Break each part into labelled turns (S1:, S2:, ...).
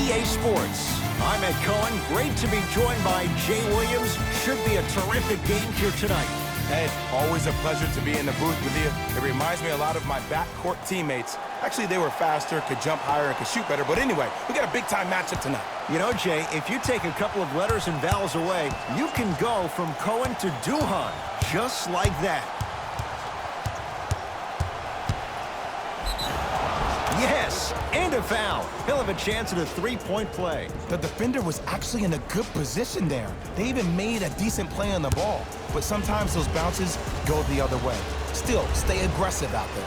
S1: EA Sports. I'm Ed Cohen. Great to be joined by Jay Williams. Should be a terrific game here tonight.
S2: Ed, always a pleasure to be in the booth with you. It reminds me a lot of my backcourt teammates. Actually, they were faster, could jump higher, and could shoot better. But anyway, we got a big-time matchup tonight.
S1: You know, Jay, if you take a couple of letters and vowels away, you can go from Cohen to Duhan, just like that. Yes, and a foul. He'll have a chance at a three-point play.
S2: The defender was actually in a good position there. They even made a decent play on the ball. But sometimes those bounces go the other way. Still, stay aggressive out there.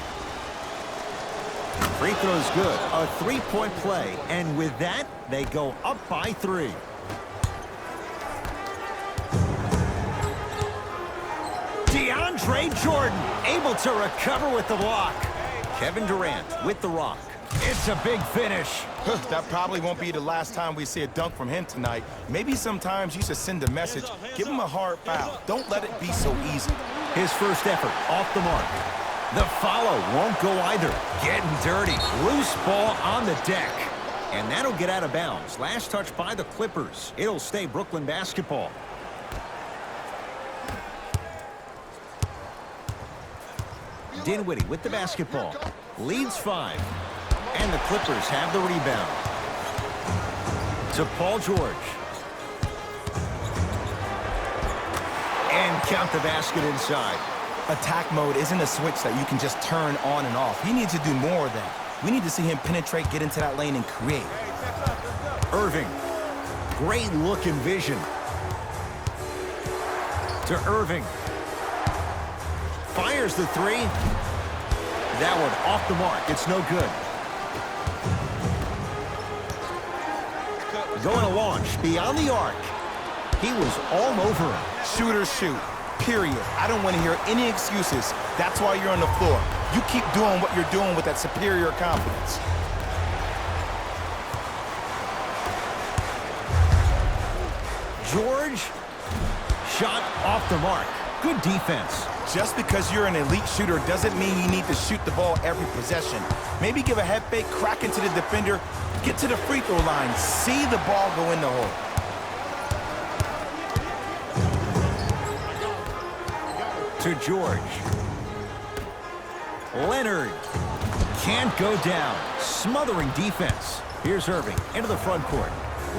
S1: Free throw's good. A three-point play. And with that, they go up by 3. DeAndre Jordan able to recover with the block. Kevin Durant with the rock. It's a big finish.
S2: That probably won't be the last time we see a dunk from him tonight. Maybe sometimes you should send a message. Give him a hard foul. Don't let it be so easy.
S1: His first effort off the mark. The follow won't go either. Getting dirty. Loose ball on the deck. And that'll get out of bounds. Last touch by the Clippers. It'll stay Brooklyn basketball. Dinwiddie with the basketball. Leads 5. And the Clippers have the rebound. To Paul George. And count the basket inside.
S2: Attack mode isn't a switch that you can just turn on and off. He needs to do more of that. We need to see him penetrate, get into that lane, and create.
S1: Irving. Great look and vision. To Irving. Fires the 3. That one off the mark. It's no good. Going to launch beyond the arc. He was all over him.
S2: Shooters shoot. Period. I don't want to hear any excuses. That's why you're on the floor. You keep doing what you're doing with that superior confidence.
S1: George. Shot off the mark. Good defense.
S2: Just because you're an elite shooter doesn't mean you need to shoot the ball every possession. Maybe give a head fake, crack into the defender, get to the free throw line, see the ball go in the hole.
S1: To George. Leonard. Can't go down. Smothering defense. Here's Irving into the front court.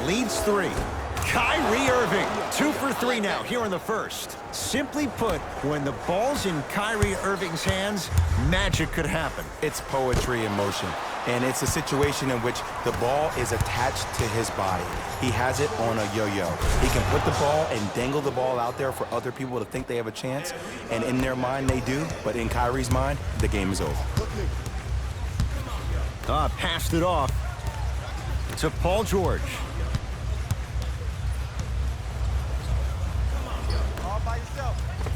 S1: Leads 3. Kyrie Irving. 2 for 3 now here in the first. Simply put, when the ball's in Kyrie Irving's hands, magic could happen.
S2: It's poetry in motion, and it's a situation in which the ball is attached to his body. He has it on a yo-yo. He can put the ball and dangle the ball out there for other people to think they have a chance, and in their mind they do, but in Kyrie's mind, the game is over.
S1: Passed it off to Paul George.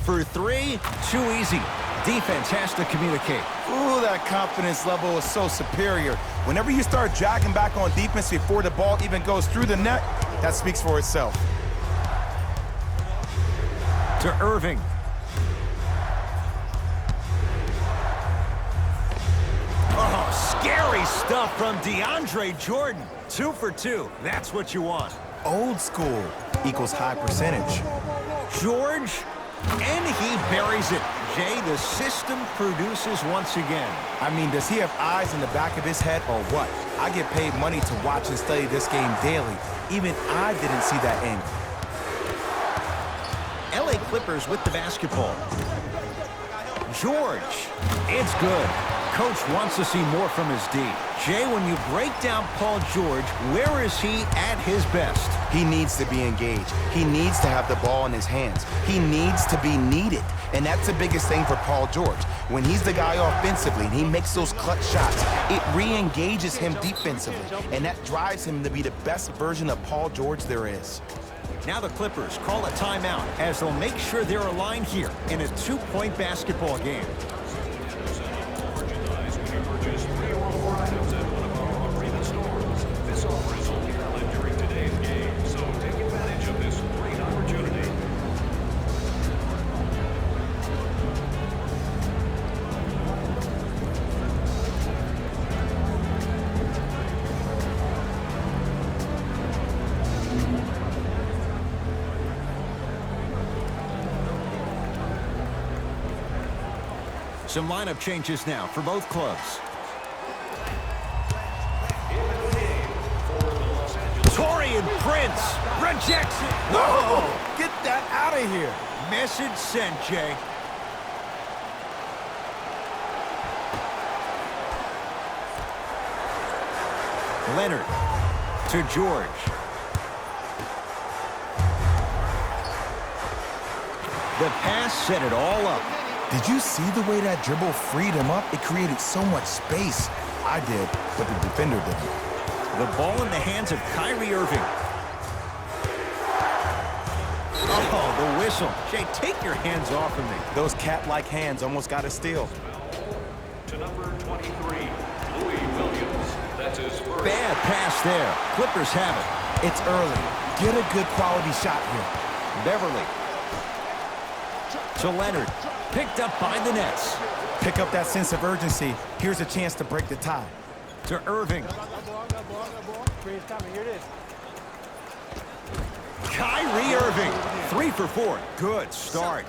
S1: For 3, too easy. Defense has to communicate.
S2: Ooh, that confidence level is so superior. Whenever you start dragging back on defense before the ball even goes through the net, that speaks for itself.
S1: To Irving. Oh, scary stuff from DeAndre Jordan. 2 for 2. That's what you want.
S2: Old school equals high percentage.
S1: George. And he buries it. Jay, the system produces once again.
S2: I mean, does he have eyes in the back of his head or what? I get paid money to watch and study this game daily. Even I didn't see that angle.
S1: LA Clippers with the basketball. George. It's good. Coach wants to see more from his D. Jay, when you break down Paul George, where is he at his best?
S2: He needs to be engaged. He needs to have the ball in his hands. He needs to be needed. And that's the biggest thing for Paul George. When he's the guy offensively and he makes those clutch shots, it re-engages him defensively. And that drives him to be the best version of Paul George there is.
S1: Now the Clippers call a timeout as they'll make sure they're aligned here in a 2-point basketball game. Some lineup changes now for both clubs. Torian Prince rejects it.
S2: Whoa! Get that out of here.
S1: Message sent, Jay. Leonard to George. The pass set it all up.
S2: Did you see the way that dribble freed him up? It created so much space. I did, but the defender didn't.
S1: The ball in the hands of Kyrie Irving. Oh, the whistle. Jay, take your hands off of me.
S2: Those cat-like hands almost got a steal.
S3: To number 23, Louis Williams. That's his first.
S1: Bad pass there. Clippers have it.
S2: It's early. Get a good quality shot here.
S1: Beverly. To Leonard. Picked up by the Nets.
S2: Pick up that sense of urgency. Here's a chance to break the tie.
S1: To Irving. Kyrie Irving. 3 for 4. Good start.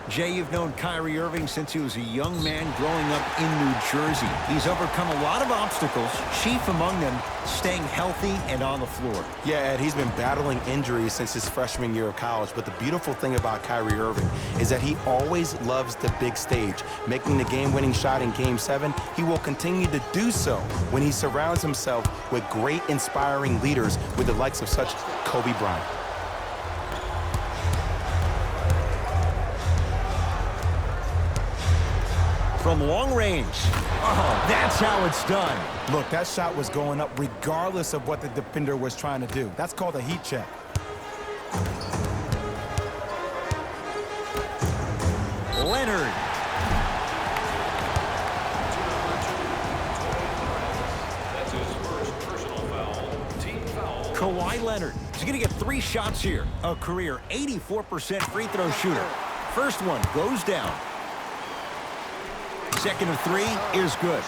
S1: Jay, you've known Kyrie Irving since he was a young man growing up in New Jersey. He's overcome a lot of obstacles, chief among them staying healthy and on the floor.
S2: Yeah, Ed, he's been battling injuries since his freshman year of college, but the beautiful thing about Kyrie Irving is that he always loves the big stage. Making the game-winning shot in Game 7, he will continue to do so when he surrounds himself with great, inspiring leaders with the likes of such Kobe Bryant.
S1: From long range. Oh, that's how it's done.
S2: Look, that shot was going up regardless of what the defender was trying to do. That's called a heat check.
S1: Leonard.
S3: That's his first personal foul. Team foul.
S1: Kawhi Leonard. He's going to get 3 shots here. A career 84% free throw shooter. First one goes down. Second of 3 is good.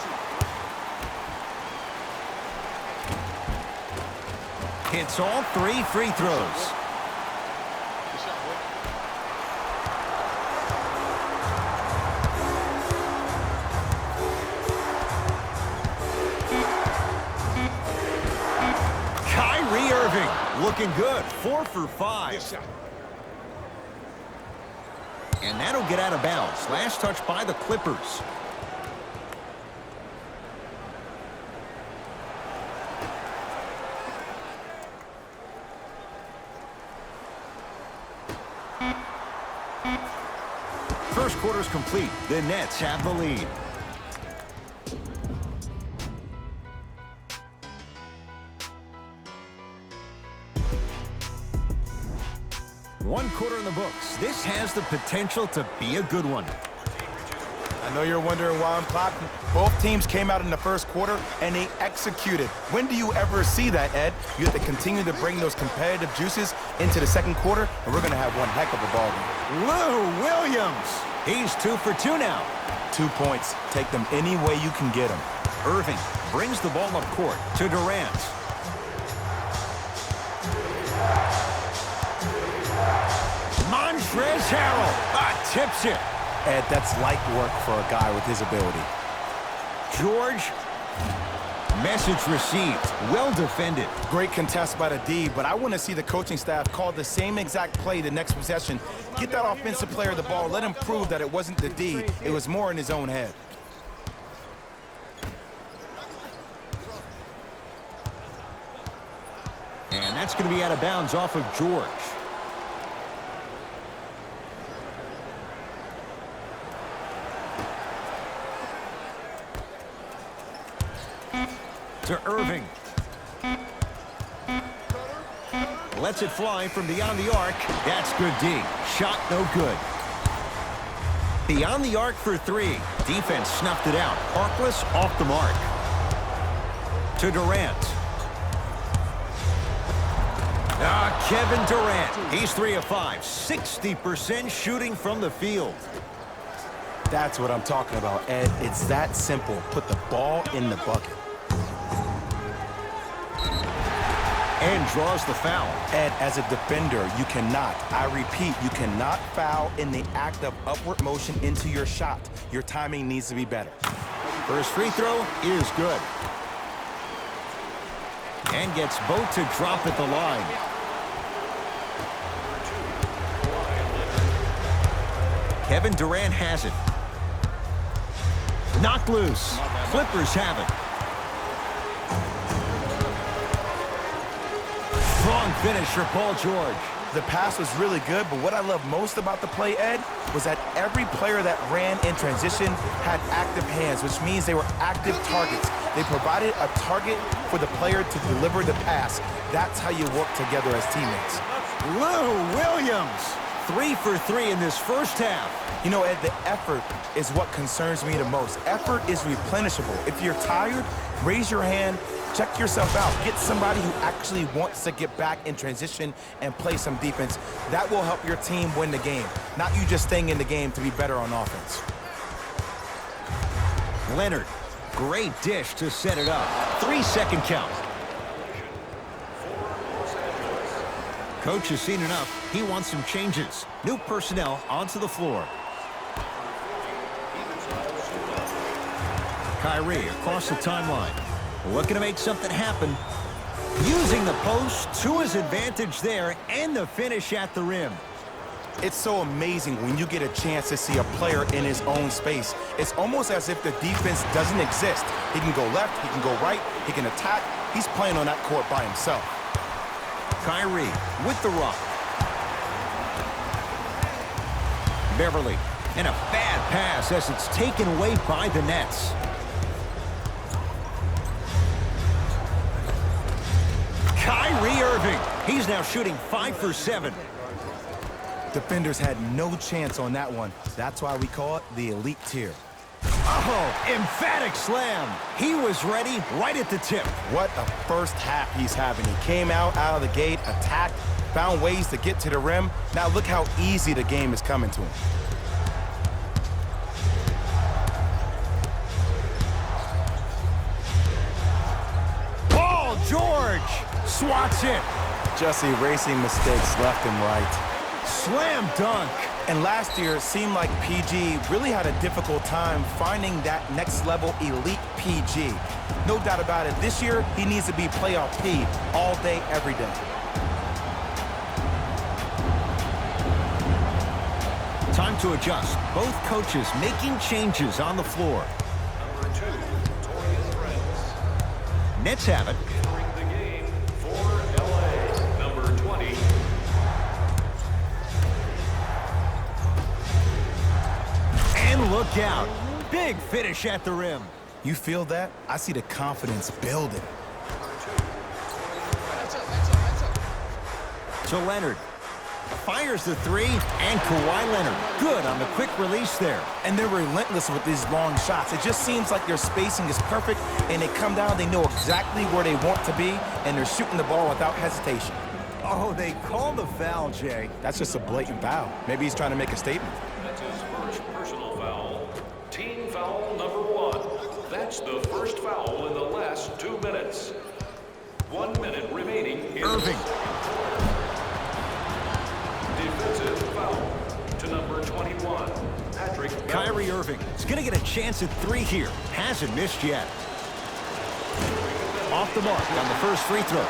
S1: Hits all 3 free throws. Kyrie Irving looking good. 4 for 5. And that'll get out of bounds. Last touch by the Clippers. First quarter's complete. The Nets have the lead. One quarter in the books. This has the potential to be a good one.
S2: I know you're wondering why I'm clapping. Both teams came out in the first quarter, and they executed. When do you ever see that, Ed? You have to continue to bring those competitive juices into the second quarter, and we're going to have one heck of a ball game.
S1: Lou Williams. He's 2 for 2 now.
S2: 2 points. Take them any way you can get them.
S1: Irving brings the ball up court to Durant. Montrezl Harrell tips it.
S2: Ed, that's light work for a guy with his ability.
S1: George. Message received. Well defended.
S2: Great contest by the D, but I want to see the coaching staff call the same exact play the next possession. Get that offensive player the ball. Let him prove that it wasn't the D. It was more in his own head.
S1: And that's going to be out of bounds off of George. To Irving. Lets it fly from beyond the arc. That's good D. Shot no good. Beyond the arc for 3. Defense snuffed it out. Arkless off the mark. To Durant. Kevin Durant. He's 3 of 5. 60% shooting from the field.
S2: That's what I'm talking about, Ed. It's that simple. Put the ball in the bucket.
S1: and draws the foul.
S2: Ed, as a defender, you cannot, I repeat, you cannot foul in the act of upward motion into your shot. Your timing needs to be better.
S1: First free throw is good. And gets both to drop at the line. Kevin Durant has it. Knocked loose. Clippers have it. Strong finish for Paul George.
S2: The pass was really good, but what I love most about the play, Ed, was that every player that ran in transition had active hands, which means they were active targets. They provided a target for the player to deliver the pass. That's how you work together as teammates.
S1: Lou Williams, 3 for 3 in this first half.
S2: You know, Ed, the effort is what concerns me the most. Effort is replenishable. If you're tired, raise your hand, check yourself out. Get somebody who actually wants to get back in transition and play some defense. That will help your team win the game, not you just staying in the game to be better on offense.
S1: Leonard, great dish to set it up. 3-second count. Coach has seen enough. He wants some changes. New personnel onto the floor. Kyrie across the timeline. Looking to make something happen. Using the post to his advantage there, and the finish at the rim.
S2: It's so amazing when you get a chance to see a player in his own space. It's almost as if the defense doesn't exist. He can go left, he can go right, he can attack. He's playing on that court by himself.
S1: Kyrie with the rock. Beverly, and a bad pass as it's taken away by the Nets. Kyrie Irving, he's now shooting 5 for 7.
S2: Defenders had no chance on that one. That's why we call it the elite tier.
S1: Oh, emphatic slam. He was ready right at the tip.
S2: What a first half he's having. He came out of the gate, attacked, found ways to get to the rim. Now look how easy the game is coming to him.
S1: Paul George swats it.
S2: Just erasing mistakes left and right.
S1: Slam dunk.
S2: And last year, it seemed like PG really had a difficult time finding that next level elite PG. No doubt about it, this year, he needs to be playoff P all day, every day.
S1: Time to adjust. Both coaches making changes on the floor.
S3: Number 2, Torian Prince.
S1: Nets have it.
S3: Entering the game for LA, number 20.
S1: And look out. Big finish at the rim.
S2: You feel that? I see the confidence building.
S1: To Leonard. Fires the 3, and Kawhi Leonard. Good on the quick release there.
S2: And they're relentless with these long shots. It just seems like their spacing is perfect, and they come down, they know exactly where they want to be, and they're shooting the ball without hesitation.
S1: Oh, they call the foul, Jay.
S2: That's just a blatant foul. Maybe he's trying to make a statement.
S3: That's his first personal foul. Team foul number 1. That's the first foul in the last 2 minutes. 1 minute remaining in
S1: Irving.
S3: defensive foul to number 21, Patrick Beverley.
S1: Kyrie Irving is going to get a chance at 3 here. Hasn't missed yet. Off the mark on the first free throw.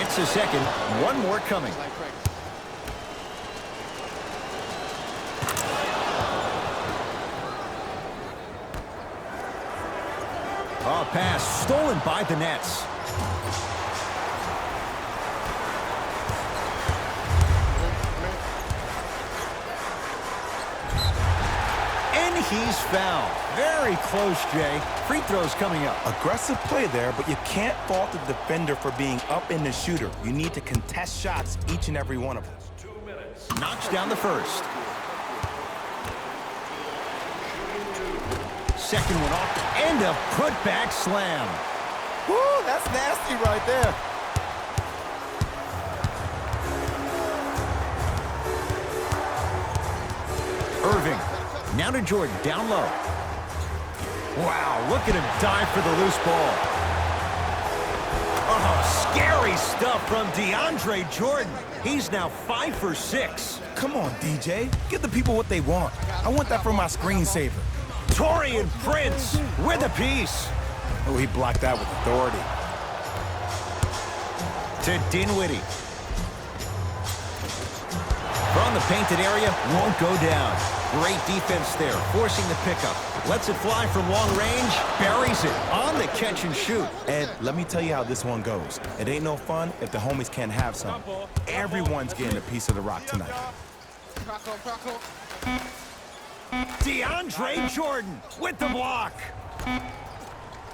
S1: It's a second. One more coming. Oh, pass stolen by the Nets. And he's fouled. Very close, Jay. Free throws coming up.
S2: Aggressive play there, but you can't fault the defender for being up in the shooter. You need to contest shots, each and every one of them.
S3: 2 minutes.
S1: Knocks down the first. Second one off, and a putback slam.
S2: Woo, that's nasty right there.
S1: Irving, now to Jordan, down low. Wow, look at him dive for the loose ball. Scary stuff from DeAndre Jordan. He's now 5 for 6.
S2: Come on, DJ. Give the people what they want. I want that for my screensaver.
S1: Torian Prince with a piece.
S2: Oh, he blocked that with authority.
S1: To Dinwiddie. From the painted area, won't go down. Great defense there, forcing the pickup. Lets it fly from long range, buries it on the catch and shoot.
S2: Ed, let me tell you how this one goes. It ain't no fun if the homies can't have some. Everyone's getting a piece of the rock tonight.
S1: DeAndre Jordan with the block.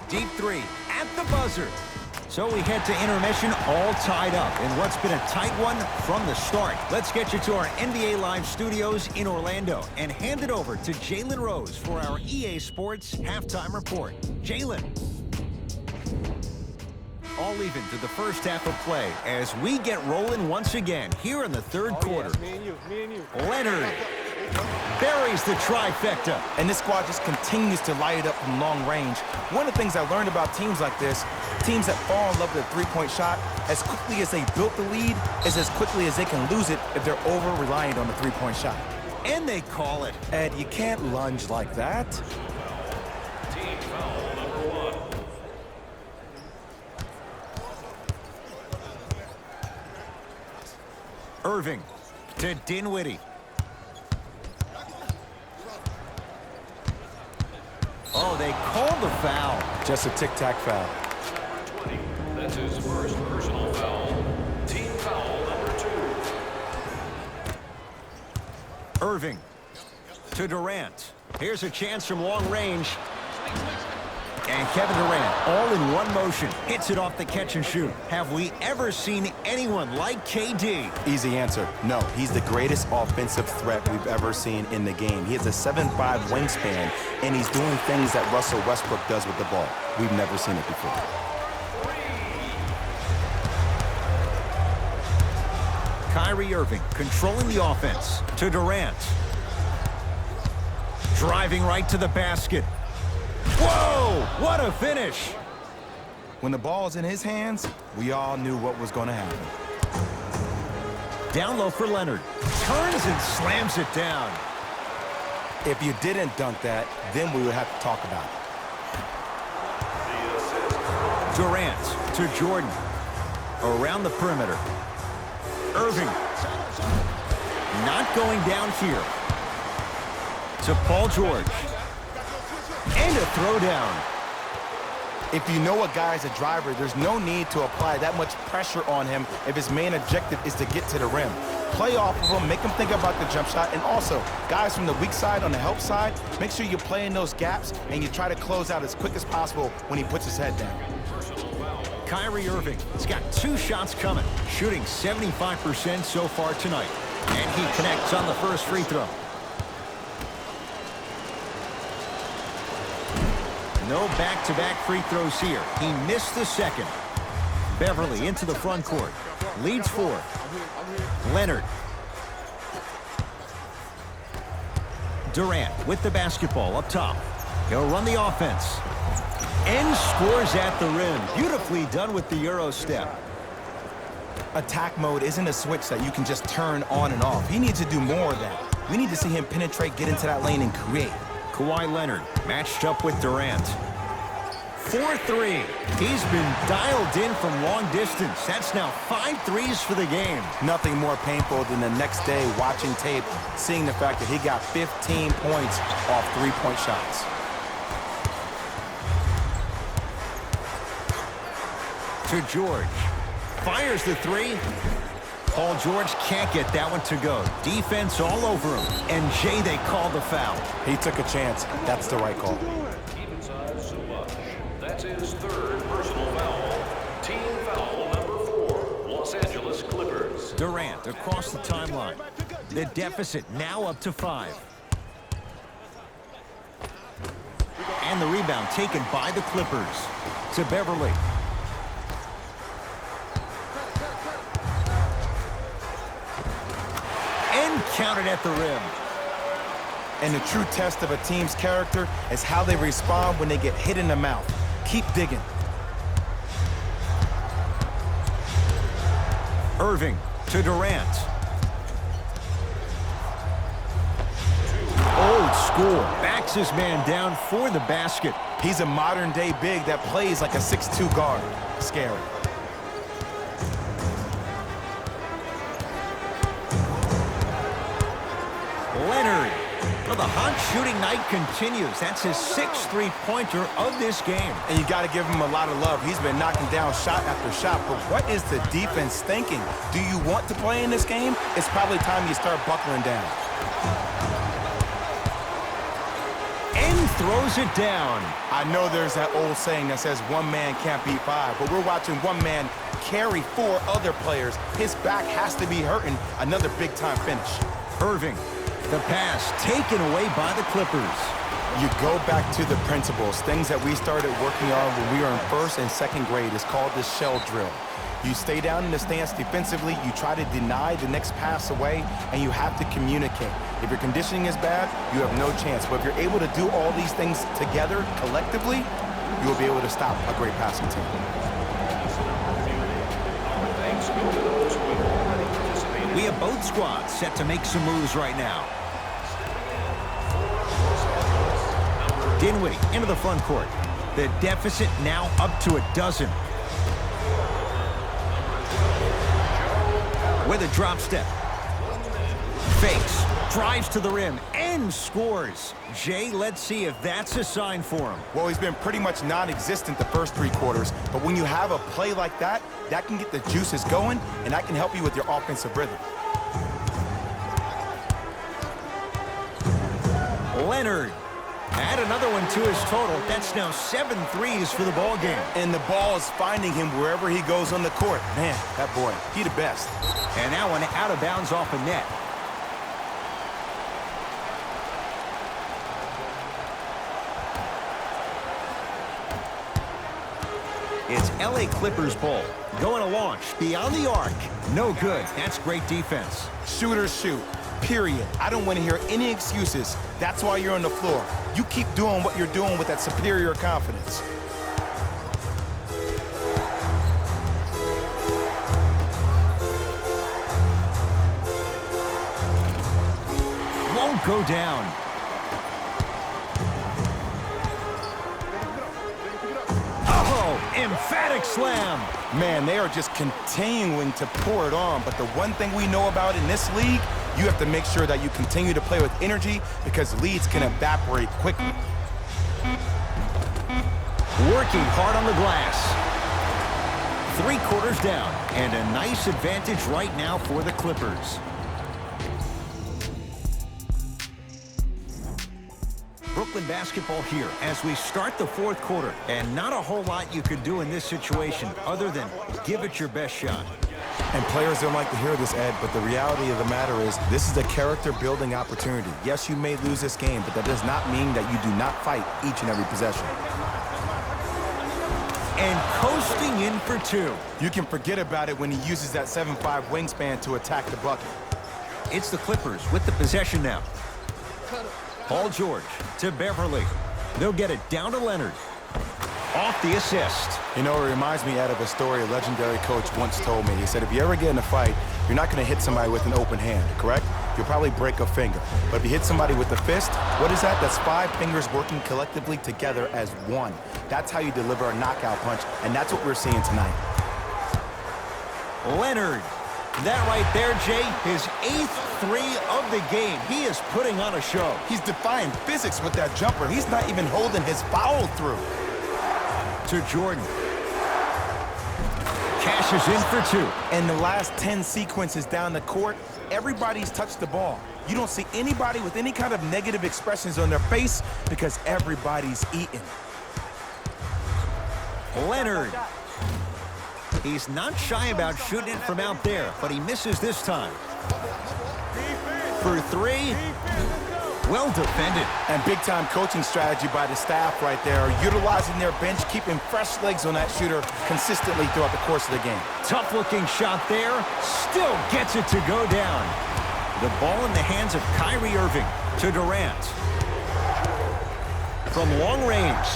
S1: Deep three at the buzzer. So we head to intermission all tied up in what's been a tight one from the start. Let's get you to our NBA Live studios in Orlando and hand it over to Jalen Rose for our EA Sports halftime report. Jalen. All even to the first half of play as we get rolling once again here in the third quarter.
S4: Me and you.
S1: Leonard buries the trifecta.
S2: And this squad just continues to light it up from long range. One of the things I learned about teams like this, teams that fall in love with a three-point shot, as quickly as they built the lead, is as quickly as they can lose it if they're over-reliant on the three-point shot.
S1: And they call it.
S2: Ed, you can't lunge like that.
S3: Team foul number 1.
S1: Irving to Dinwiddie. Oh, they called the foul.
S2: Just a tic-tac foul.
S3: 20. That's his first personal foul. Team foul number 2.
S1: Irving to Durant. Here's a chance from long range. And Kevin Durant, all in one motion, hits it off the catch and shoot. Have we ever seen anyone like KD?
S2: Easy answer. No, he's the greatest offensive threat we've ever seen in the game. He has a 7'5" wingspan, and he's doing things that Russell Westbrook does with the ball. We've never seen it before.
S1: Kyrie Irving controlling the offense to Durant. Driving right to the basket. Whoa, what a finish.
S2: When the ball's in his hands, we all knew what was going to happen.
S1: Down low for Leonard. Turns and slams it down.
S2: If you didn't dunk that, then we would have to talk about it.
S1: Durant to Jordan. Around the perimeter. Irving. Not going down here. To Paul George. And a throwdown.
S2: If you know a guy's a driver, there's no need to apply that much pressure on him if his main objective is to get to the rim. Play off of him, make him think about the jump shot, and also, guys from the weak side on the help side, make sure you play in those gaps and you try to close out as quick as possible when he puts his head down.
S1: Kyrie Irving has got 2 shots coming, shooting 75% so far tonight. And he connects on the first free throw. No back-to-back free throws here. He missed the second. Beverly into the front court. Leads 4. Leonard. Durant with the basketball up top. He'll run the offense. And scores at the rim. Beautifully done with the Euro step.
S2: Attack mode isn't a switch that you can just turn on and off. He needs to do more of that. We need to see him penetrate, get into that lane, and create.
S1: Kawhi Leonard matched up with Durant. 4-3. He's been dialed in from long distance. That's now 5 threes for the game.
S2: Nothing more painful than the next day watching tape, seeing the fact that he got 15 points off three-point shots.
S1: To George. Fires the 3. Paul George can't get that one to go. Defense all over him. And Jay, they called the foul.
S2: He took a chance. That's the right call.
S3: Even size so much. That's his 3rd personal foul. Team foul number 4. Los Angeles Clippers.
S1: Durant across the timeline. The deficit now up to 5. And the rebound taken by the Clippers. To Beverly. And counted at the rim.
S2: And the true test of a team's character is how they respond when they get hit in the mouth. Keep digging.
S1: Irving to Durant. Old school. Backs his man down for the basket.
S2: He's a modern-day big that plays like a 6'2 guard. Scary.
S1: Leonard. Well, the hot shooting night continues. That's his 6th three-pointer of this game.
S2: And you got to give him a lot of love. He's been knocking down shot after shot. But what is the defense thinking? Do you want to play in this game? It's probably time you start buckling down.
S1: And throws it down.
S2: I know there's that old saying that says one man can't beat five, but we're watching one man carry 4 other players. His back has to be hurting. Another big-time finish.
S1: Irving. The pass taken away by the Clippers.
S2: You go back to the principles, things that we started working on when we were in 1st and 2nd grade. It's called the shell drill. You stay down in the stance defensively, you try to deny the next pass away, and you have to communicate. If your conditioning is bad, you have no chance. But if you're able to do all these things together, collectively, you will be able to stop a great passing team.
S1: We have both squads set to make some moves right now. Dinwiddie into the front court. The deficit now up to 12. With a drop step. Fakes. Drives to the rim and scores. Jay, let's see if that's a sign for him.
S2: Well, he's been pretty much non-existent the first 3 quarters, but when you have a play like that, that can get the juices going, and that can help you with your offensive rhythm.
S1: Leonard. Add another one to his total. That's now 7 threes for the ball game.
S2: And the ball is finding him wherever he goes on the court. Man, that boy, he the best.
S1: And that one out of bounds off a net. It's LA Clippers ball. Going to launch beyond the arc. No good. That's great defense.
S2: Shooters shoot. Period. I don't want to hear any excuses. That's why you're on the floor. You keep doing what you're doing with that superior confidence.
S1: Won't go down. Oh, emphatic slam.
S2: Man, they are just continuing to pour it on. But the one thing we know about in this league, you have to make sure that you continue to play with energy because leads can evaporate quickly.
S1: Working hard on the glass. 3 quarters down, and a nice advantage right now for the Clippers. Brooklyn basketball here as we start the 4th quarter, and not a whole lot you could do in this situation other than give it your best shot.
S2: And players don't like to hear this, Ed, but the reality of the matter is this is a character-building opportunity. Yes, you may lose this game, but that does not mean that you do not fight each and every possession.
S1: And coasting in for 2.
S2: You can forget about it when he uses that 7'5" wingspan to attack the bucket.
S1: It's the Clippers with the possession now. Paul George to Beverly. They'll get it down to Leonard. Off the assist.
S2: You know, it reminds me, Ed, of a story a legendary coach once told me. He said, if you ever get in a fight, you're not going to hit somebody with an open hand, correct? You'll probably break a finger. But if you hit somebody with the fist, what is that? That's 5 fingers working collectively together as one. That's how you deliver a knockout punch, and that's what we're seeing tonight.
S1: Leonard. That right there, Jay, his 8th 3 of the game. He is putting on a show.
S2: He's defying physics with that jumper. He's not even holding his foul through.
S1: To Jordan. Cashes in for 2.
S2: And the last 10 sequences down the court, everybody's touched the ball. You don't see anybody with any kind of negative expressions on their face because everybody's eating.
S1: Leonard. He's not shy about shooting it from out there, but he misses this time. For 3. Well defended.
S2: And big-time coaching strategy by the staff right there, utilizing their bench, keeping fresh legs on that shooter consistently throughout the course of the game.
S1: Tough-looking shot there. Still gets it to go down. The ball in the hands of Kyrie Irving to Durant. From long range.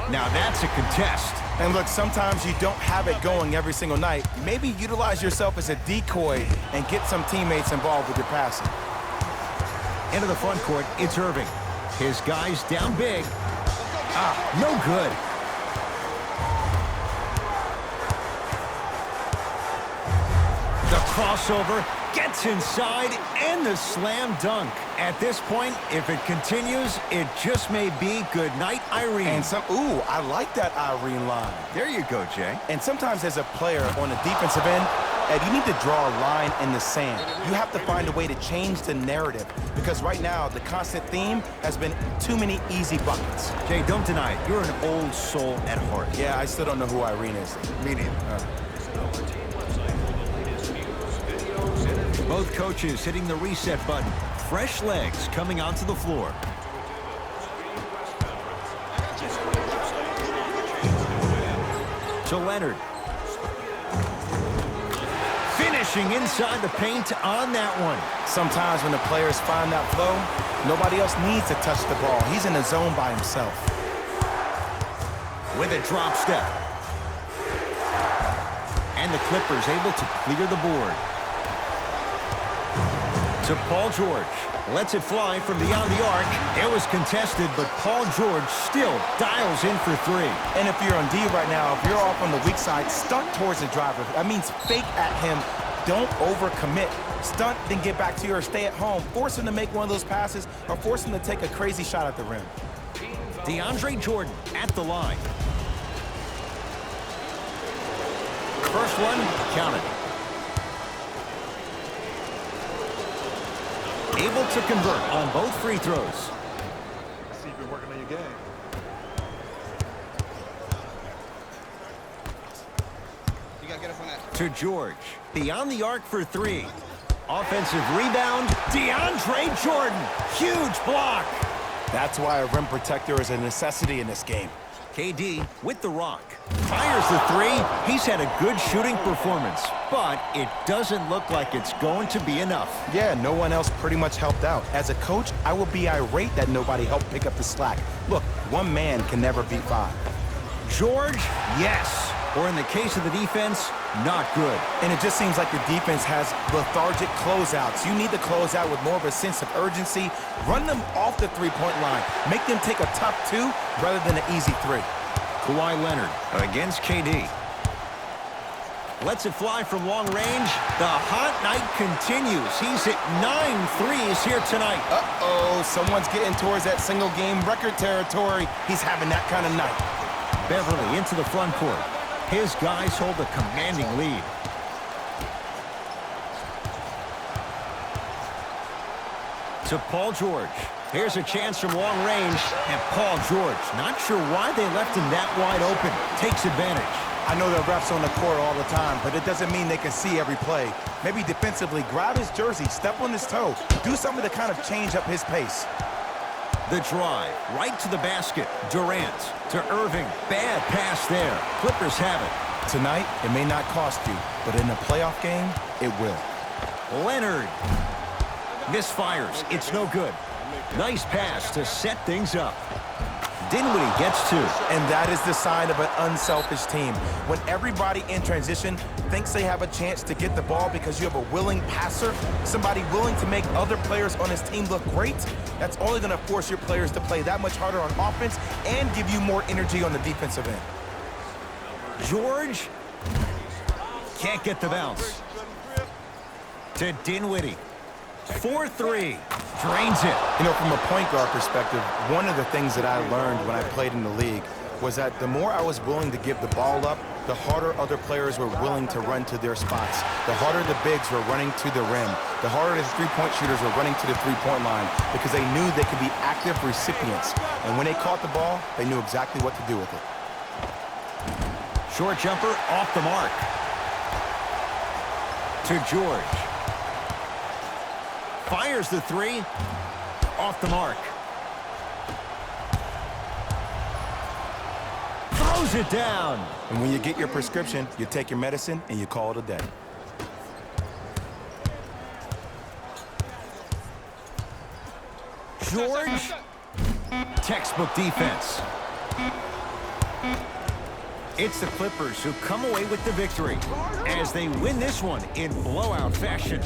S1: Now that's a contest.
S2: And look, sometimes you don't have it going every single night. Maybe utilize yourself as a decoy and get some teammates involved with your passing.
S1: Into the front court, it's Irving. His guys down big. No good. The crossover gets inside and the slam dunk. At this point, if it continues, it just may be good night, Irene.
S2: And ooh, I like that Irene line.
S1: There you go, Jay.
S2: And sometimes as a player on the defensive end, Ed, you need to draw a line in the sand. You have to find a way to change the narrative because right now the constant theme has been too many easy buckets.
S1: Jay, don't deny it. You're an old soul at heart.
S2: Yeah, I still don't know who Irene is.
S1: Me neither. Both coaches hitting the reset button. Fresh legs coming onto the floor. To Leonard. Finishing inside the paint on that one.
S2: Sometimes when the players find that flow, nobody else needs to touch the ball. He's in the zone by himself.
S1: With a drop step. And the Clippers able to clear the board. To Paul George. Lets it fly from beyond the arc. It was contested, but Paul George still dials in for three.
S2: And if you're on D right now, if you're off on the weak side, stunt towards the driver. That means fake at him. Don't overcommit. Stunt, then get back to your stay at home. Force him to make one of those passes or force him to take a crazy shot at the rim.
S1: DeAndre Jordan at the line. First one, counted. Able to convert on both free throws.
S4: I see you've been working on your game.
S5: You gotta get up on that.
S1: To George. Beyond the arc for three. Offensive rebound. DeAndre Jordan. Huge block.
S2: That's why a rim protector is a necessity in this game.
S1: KD with the rock. Fires the three. He's had a good shooting performance, but it doesn't look like it's going to be enough.
S2: Yeah, no one else pretty much helped out. As a coach, I would be irate that nobody helped pick up the slack. Look, one man can never beat five.
S1: George, yes. Or in the case of the defense, not good.
S2: And it just seems like the defense has lethargic closeouts. You need to close out with more of a sense of urgency. Run them off the three-point line. Make them take a tough two rather than an easy three.
S1: Kawhi Leonard against KD. Lets it fly from long range. The hot night continues. He's hit 9 threes here tonight.
S2: Uh-oh, someone's getting towards that single-game record territory. He's having that kind of night.
S1: Beverly into the front court. His guys hold a commanding lead. To Paul George. Here's a chance from long range. And Paul George, not sure why they left him that wide open. Takes advantage.
S2: I know the refs on the court all the time, but it doesn't mean they can see every play. Maybe defensively, grab his jersey, step on his toe, do something to kind of change up his pace.
S1: The drive, right to the basket. Durant to Irving. Bad pass there. Clippers have it.
S2: Tonight, it may not cost you, but in a playoff game, it will.
S1: Leonard. Misfires. It's no good. Nice pass to set things up. Dinwiddie gets two.
S2: And that is the sign of an unselfish team. When everybody in transition thinks they have a chance to get the ball because you have a willing passer, somebody willing to make other players on his team look great, that's only going to force your players to play that much harder on offense and give you more energy on the defensive end.
S1: George can't get the bounce. To Dinwiddie. 4-3. Drains it.
S2: You know, from a point guard perspective, one of the things that I learned when I played in the league was that the more I was willing to give the ball up, the harder other players were willing to run to their spots. The harder the bigs were running to the rim. The harder the three-point shooters were running to the three-point line because they knew they could be active recipients. And when they caught the ball, they knew exactly what to do with it.
S1: Short jumper off the mark. To George. Fires the three. Off the mark. Throws it down.
S2: And when you get your prescription, you take your medicine and you call it a day.
S1: George. Textbook defense. It's the Clippers who come away with the victory as they win this one in blowout fashion.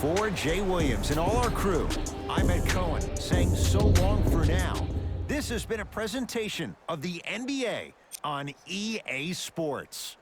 S1: For Jay Williams and all our crew, I'm Ed Cohen saying so long for now. This has been a presentation of the NBA on EA Sports.